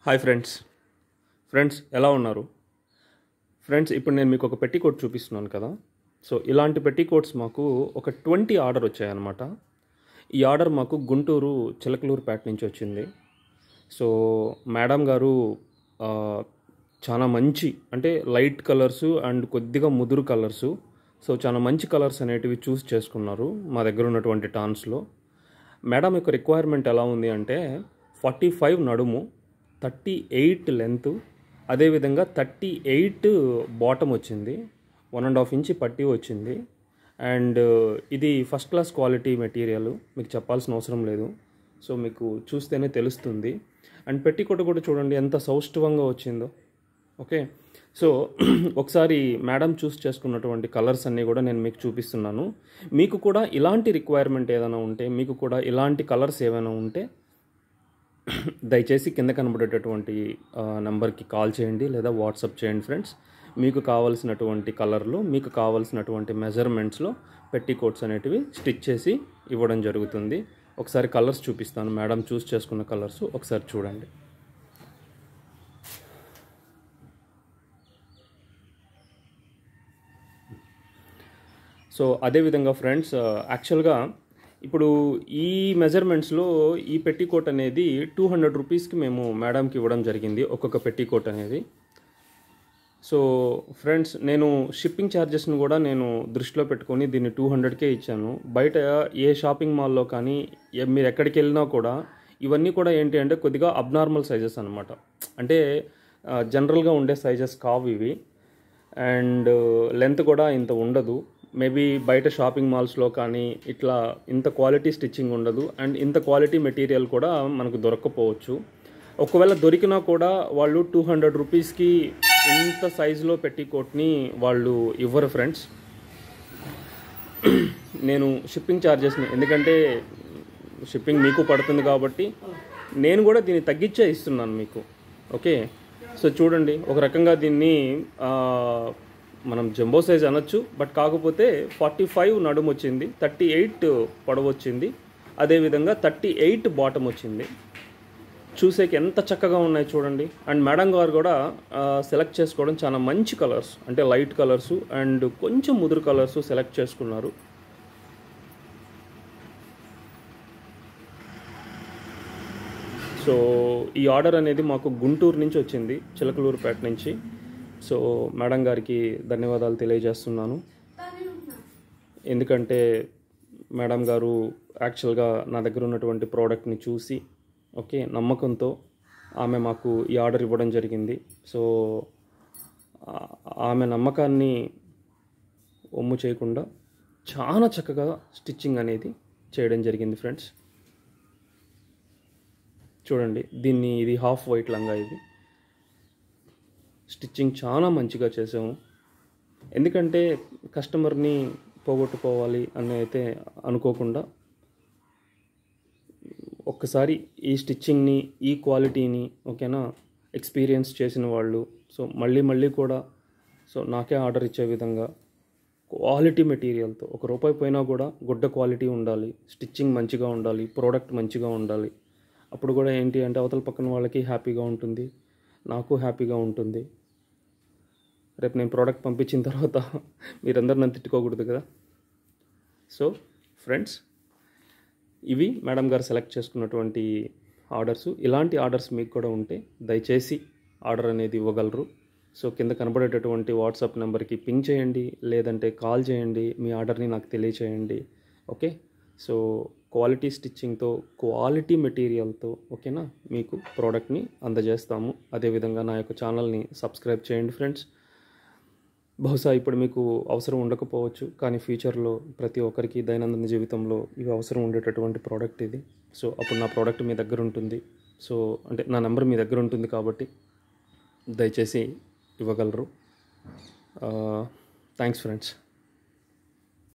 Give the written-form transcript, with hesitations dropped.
Hi friends ఎలా ఉన్నారు friends? ఇప్పుడు నేను మీకు ఒక పెట్టికోట్ చూపిస్తున్నాను కదా. సో ఇలాంటి పెట్టికోట్స్ మాకు ఒక 20 ఆర్డర్ వచ్చాయన్నమాట. ఈ ఆర్డర్ మాకు గుంటూరు చిలకలూరుపేట నుంచి వచ్చింది. సో మేడం గారు చాలా మంచి అంటే లైట్ కలర్సు అండ్ కొద్దిగా ముదురు కలర్సు, సో చాలా మంచి కలర్స్ అనేటివి చూస్ చేసుకున్నారు మా దగ్గర ఉన్నటువంటి టాన్స్లో. మేడం యొక్క రిక్వైర్మెంట్ ఎలా ఉంది అంటే 45 నడుము, 38 లెంత్, అదేవిధంగా 38 బాటమ్ వచ్చింది, 1.5 ఇంచ్ పట్టీ వచ్చింది. అండ్ ఇది ఫస్ట్ క్లాస్ క్వాలిటీ మెటీరియల్, మీకు చెప్పాల్సిన అవసరం లేదు. సో మీకు చూస్తేనే తెలుస్తుంది. అండ్ పెట్టికోట్ కూడా చూడండి ఎంత సౌష్ఠవంగా వచ్చిందో. ఓకే, సో ఒకసారి మేడం చూస్ చేసుకున్నటువంటి కలర్స్ అన్నీ కూడా నేను మీకు చూపిస్తున్నాను. మీకు కూడా ఇలాంటి రిక్వైర్మెంట్ ఏదైనా ఉంటే, మీకు కూడా ఇలాంటి కలర్స్ ఏమైనా ఉంటే దయచేసి కింద కనబడేటటువంటి నెంబర్కి కాల్ చేయండి లేదా వాట్సాప్ చేయండి ఫ్రెండ్స్. మీకు కావాల్సినటువంటి కలర్లో, మీకు కావాల్సినటువంటి మెజర్మెంట్స్లో పెట్టికోట్స్ అనేటివి స్టిచ్ చేసి ఇవ్వడం జరుగుతుంది. ఒకసారి కలర్స్ చూపిస్తాను, మేడం చూస్ చేసుకున్న కలర్స్ ఒకసారి చూడండి. సో అదేవిధంగా ఫ్రెండ్స్, యాక్చువల్గా ఇప్పుడు ఈ మెజర్మెంట్స్లో ఈ పెట్టికోట్ అనేది 200 రూపీస్కి మేము మేడంకి ఇవ్వడం జరిగింది ఒక్కొక్క పెట్టికోట్ అనేది. సో ఫ్రెండ్స్, నేను షిప్పింగ్ ఛార్జెస్ని కూడా నేను దృష్టిలో పెట్టుకొని దీన్ని 200కే ఇచ్చాను. బయట ఏ షాపింగ్ మాల్లో కానీ మీరు ఎక్కడికి వెళ్ళినా కూడా ఇవన్నీ కూడా ఏంటి అంటే కొద్దిగా అబ్నార్మల్ సైజెస్ అనమాట. అంటే జనరల్గా ఉండే సైజెస్ కావు ఇవి. అండ్ లెంత్ కూడా ఇంత ఉండదు. మేబీ బయట షాపింగ్ మాల్స్లో కానీ ఇట్లా ఇంత క్వాలిటీ స్టిచ్చింగ్ ఉండదు. అండ్ ఇంత క్వాలిటీ మెటీరియల్ కూడా మనకు దొరక్కపోవచ్చు. ఒకవేళ దొరికినా కూడా వాళ్ళు 200 రూపీస్కి ఇంత సైజులో పెట్టికోట్ని వాళ్ళు ఇవ్వరు ఫ్రెండ్స్. నేను షిప్పింగ్ ఛార్జెస్ని, ఎందుకంటే షిప్పింగ్ మీకు పడుతుంది కాబట్టి నేను కూడా దీన్ని తగ్గించే ఇస్తున్నాను మీకు. ఓకే, సో చూడండి, ఒక రకంగా దీన్ని మనం జంబో సైజ్ అనొచ్చు. బట్ కాకపోతే 45 నడుము వచ్చింది, 38 పొడవు వచ్చింది, అదేవిధంగా 38 బాటమ్ వచ్చింది. చూసేకి ఎంత చక్కగా ఉన్నాయి చూడండి. అండ్ మేడం గారు కూడా సెలెక్ట్ చేసుకోవడం చాలా మంచి కలర్స్, అంటే లైట్ కలర్సు అండ్ కొంచెం ముదురు కలర్సు సెలెక్ట్ చేసుకున్నారు. సో ఈ ఆర్డర్ అనేది మాకు గుంటూరు నుంచి వచ్చింది, చిలకలూరుపేట నుంచి. సో మేడం గారికి ధన్యవాదాలు తెలియజేస్తున్నాను. ఎందుకంటే మేడం గారు యాక్చువల్గా నా దగ్గర ఉన్నటువంటి ప్రోడక్ట్ని చూసి ఓకే నమ్మకంతో ఆమె మాకు ఈ ఆర్డర్ ఇవ్వడం జరిగింది. సో ఆమె నమ్మకాన్ని ఒమ్ము చేయకుండా చాలా చక్కగా స్టిచ్చింగ్ అనేది చేయడం జరిగింది ఫ్రెండ్స్. చూడండి, ఇది హాఫ్ వైట్ లంగా, ఇది స్టిచ్చింగ్ చాలా మంచిగా చేసాము. ఎందుకంటే కస్టమర్ని పోగొట్టుకోవాలి అని అయితే అనుకోకుండా ఒక్కసారి ఈ స్టిచ్చింగ్ని, ఈ క్వాలిటీని ఓకేనా ఎక్స్పీరియన్స్ చేసిన వాళ్ళు సో మళ్ళీ కూడా సో నాకే ఆర్డర్ ఇచ్చే విధంగా క్వాలిటీ మెటీరియల్తో, ₹1 పోయినా కూడా గుడ్డ క్వాలిటీ ఉండాలి, స్టిచ్చింగ్ మంచిగా ఉండాలి, ప్రోడక్ట్ మంచిగా ఉండాలి. అప్పుడు కూడా ఏంటి అంటే అవతల పక్కన వాళ్ళకి హ్యాపీగా ఉంటుంది, నాకు హ్యాపీగా ఉంటుంది. రేపు నేను ప్రోడక్ట్ పంపించిన తర్వాత మీరందరూ నన్ను తిట్టుకోకూడదు కదా. సో ఫ్రెండ్స్, ఇవి మేడం గారు సెలెక్ట్ చేసుకున్నటువంటి ఆర్డర్స్. ఇలాంటి ఆర్డర్స్ మీకు కూడా ఉంటే దయచేసి ఆర్డర్ అనేది ఇవ్వగలరు. సో కింద కనబడేటటువంటి వాట్సాప్ నెంబర్కి పింగ్ చేయండి, లేదంటే కాల్ చేయండి, మీ ఆర్డర్ని నాకు తెలియచేయండి. ఓకే, సో క్వాలిటీ స్టిచ్చింగ్తో, క్వాలిటీ మెటీరియల్తో ఓకేనా మీకు ప్రోడక్ట్ని అందజేస్తాము. అదేవిధంగా నా యొక్క ఛానల్ని సబ్స్క్రైబ్ చేయండి ఫ్రెండ్స్. బహుశా ఇప్పుడు మీకు అవసరం ఉండకపోవచ్చు, కానీ ఫ్యూచర్లో ప్రతి ఒక్కరికి దైనందిన జీవితంలో ఇవి అవసరం ఉండేటటువంటి ప్రోడక్ట్ ఇది. సో అప్పుడు నా ప్రోడక్ట్ మీ దగ్గర ఉంటుంది. సో అంటే నా నెంబర్ మీ దగ్గర ఉంటుంది కాబట్టి దయచేసి ఇవ్వగలరు. Thanks friends.